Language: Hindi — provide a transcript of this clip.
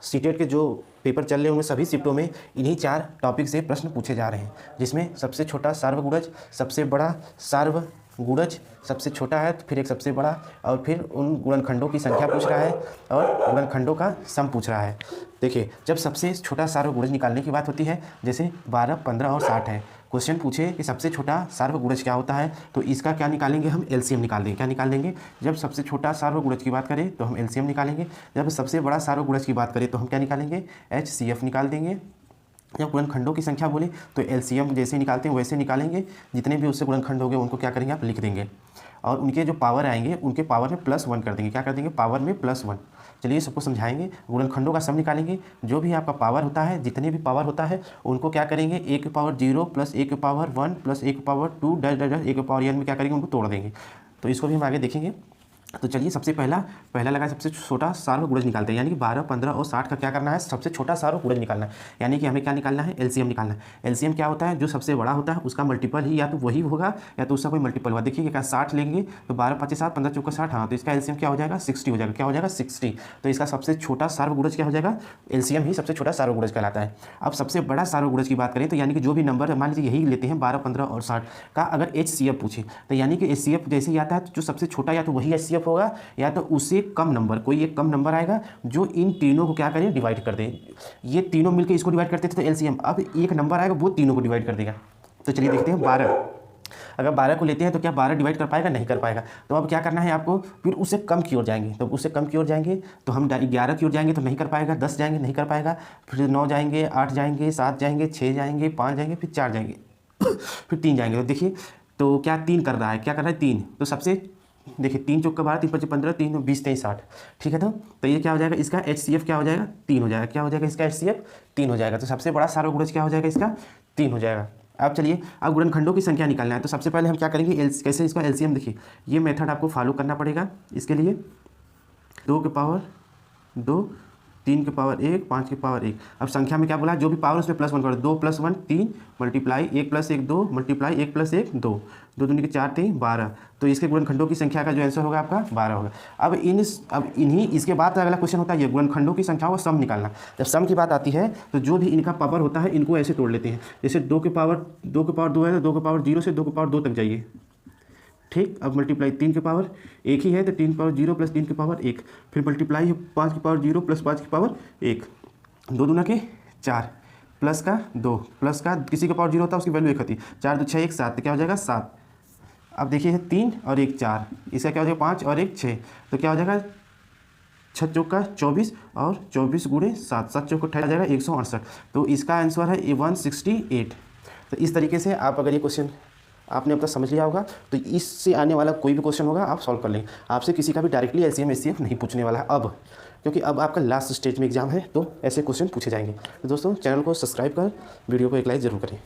सीटेट के जो पेपर चल रहे हैं उनमें सभी शिफ्टों में इन्हीं 4 टॉपिक से प्रश्न पूछे जा रहे हैं, जिसमें सबसे छोटा सार्वगुणज, सबसे बड़ा सार्वगुणज, सबसे छोटा है तो फिर एक सबसे बड़ा, और फिर उन गुणनखंडों की संख्या पूछ रहा है और गुणनखंडों का सम पूछ रहा है। देखिए, जब सबसे छोटा सार्वगुणज निकालने की बात होती है, जैसे 12, 15 और 60 है, क्वेश्चन पूछे कि सबसे छोटा सार्वगुणज क्या होता है, तो इसका क्या निकालेंगे हम? एलसीएम निकाल देंगे। क्या निकाल देंगे? जब सबसे छोटा सार्वगुणज की बात करें तो हम एलसीएम निकालेंगे, जब सबसे बड़ा सार्वगुणज की बात करें तो हम क्या निकालेंगे? एचसीएफ निकाल देंगे। जब गुणनखंडों की संख्या बोले तो एलसीएम जैसे निकालते हैं वैसे निकालेंगे, जितने भी उससे गुणनखंड होंगे उनको क्या करेंगे? आप लिख देंगे, और उनके जो पावर आएंगे उनके पावर में +1 कर देंगे। क्या कर देंगे? पावर में +1। चलिए सबको समझाएंगे। गुणनखंडों का सम निकालेंगे, जो भी आपका पावर होता है, जितने भी पावर होता है उनको क्या करेंगे? 1 की पावर 0 + 1 की पावर 1 + 1 की पावर 2 डैश डैश 1 की पावर n में क्या करेंगे? उनको तोड़ देंगे। तो इसको भी हम आगे देखेंगे। तो चलिए सबसे पहला लगा सबसे छोटा सार्वगुणज निकालते हैं, यानी कि 12, 15 और 60 का क्या करना है? सबसे छोटा सार्वगुणज निकालना है, यानी कि हमें क्या निकालना है? एलसीएम निकालना है। एलसीएम क्या होता है? जो सबसे बड़ा होता है उसका मल्टीपल ही या तो वही होगा या तो उसका कोई मल्टीपल होगा। देखिए क्या 60 लेंगे तो 12 5 7 15 चौका 60, हाँ, तो इसका एलसीएम क्या हो जाएगा? 60 हो जाएगा। क्या हो जाएगा? 60। तो इसका सबसे छोटा सार्वगुणज क्या हो जाएगा? एलसीएम ही सबसे छोटा सार्वगुणज कहलाता है। अब सबसे बड़ा सार्वगुणज की बात करें तो यानी कि जो भी नंबर मान लीजिए यही लेते हैं 12, 15 और 60 का, अगर एचसीएफ पूछे तो यानी कि एचसीएफ जैसे ही आता है तो जो सबसे छोटा या तो वही एचसीएफ होगा या तो उससे कम नंबर, कोई एक कम नंबर आएगा जो इन तीनों को क्या करें? डिवाइड कर दें। ये तीनों मिलकर इसको डिवाइड करते थे तो एलसीएम, अब एक नंबर आएगा वो तीनों को डिवाइड कर देगा। तो चलिए देखते हैं 12। अगर 12 को लेते हैं तो क्या 12 डिवाइड कर पाएगा? नहीं कर पाएगा। तो अब क्या करना है आपको? फिर उससे कम की ओर जाएंगे, तो उससे कम की ओर जाएंगे तो हम 11 की ओर जाएंगे तो नहीं कर पाएगा, 10 जाएंगे नहीं कर पाएगा, फिर 9 जाएंगे, 8 जाएंगे, 7 जाएंगे, 6 जाएंगे, 5 जाएंगे, फिर 4 जाएंगे फिर 3 जाएंगे। तो देखिए तो क्या 3 कर रहा है? क्या कर रहा है? 3। तो सबसे देखिए 3 चौका 12, 3 5 15, 3 20 23 60, ठीक है। तो ये क्या हो जाएगा? इसका एचसीएफ क्या हो जाएगा? 3 हो जाएगा। क्या हो जाएगा? इसका एचसीएफ 3 हो जाएगा। तो सबसे बड़ा सार्वगुणज क्या हो जाएगा? इसका 3 हो जाएगा। अब चलिए अब गुणनखंडों की संख्या निकालना है, तो सबसे पहले हम क्या करेंगे? कैसे इसका एलसीएम? देखिए ये मेथड आपको फॉलो करना पड़ेगा। इसके लिए 2 की पावर 2, 3 की पावर 1, 5 की पावर 1। अब संख्या में क्या बोला? जो भी पावर उसमें +1 करो। 2 + 1 3 मल्टीप्लाई 1 + 1 2 मल्टीप्लाई 1 + 1 2, 2 दूनी के 4 3 12। तो इसके गुणनखंडों की संख्या का जो आंसर होगा आपका 12 होगा। अब इन्हीं इसके बाद अगला क्वेश्चन होता है ये गुणनखंडों की संख्याओं का सम निकालना। जब सम की बात आती है तो जो भी इनका पावर होता है इनको ऐसे तोड़ लेते हैं। जैसे 2 की पावर 2 है तो 2 की पावर 0 से 2 की पावर 2 तक जाइए, ठीक। अब मल्टीप्लाई 3 की पावर 1 ही है तो 3 की पावर 0 + 3 की पावर 1, फिर मल्टीप्लाई 5 की पावर 0 + 5 की पावर 1, 2 दूना के 4 प्लस का 2 प्लस का किसी का पावर 0 होता है उसकी वैल्यू 1 होती है। 4 2 6 1 7, तो क्या हो जाएगा? 7। अब देखिए 3 और 1 4, इसका क्या हो जाएगा? 5 और 1 6, तो क्या हो जाएगा? 6 चौका 24 और 24 गुणे 7, 7 चौका 28 आ जाएगा 168। तो इसका आंसर है 168। तो इस तरीके से आप अगर ये क्वेश्चन आपने अब तक समझ लिया होगा तो इससे आने वाला कोई भी क्वेश्चन होगा आप सॉल्व कर लेंगे। आपसे किसी का भी डायरेक्टली एलसीएम एचसीएफ नहीं पूछने वाला है अब, क्योंकि अब आपका लास्ट स्टेज में एग्जाम है तो ऐसे क्वेश्चन पूछे जाएंगे। तो दोस्तों चैनल को सब्सक्राइब कर वीडियो को एक लाइक ज़रूर करें।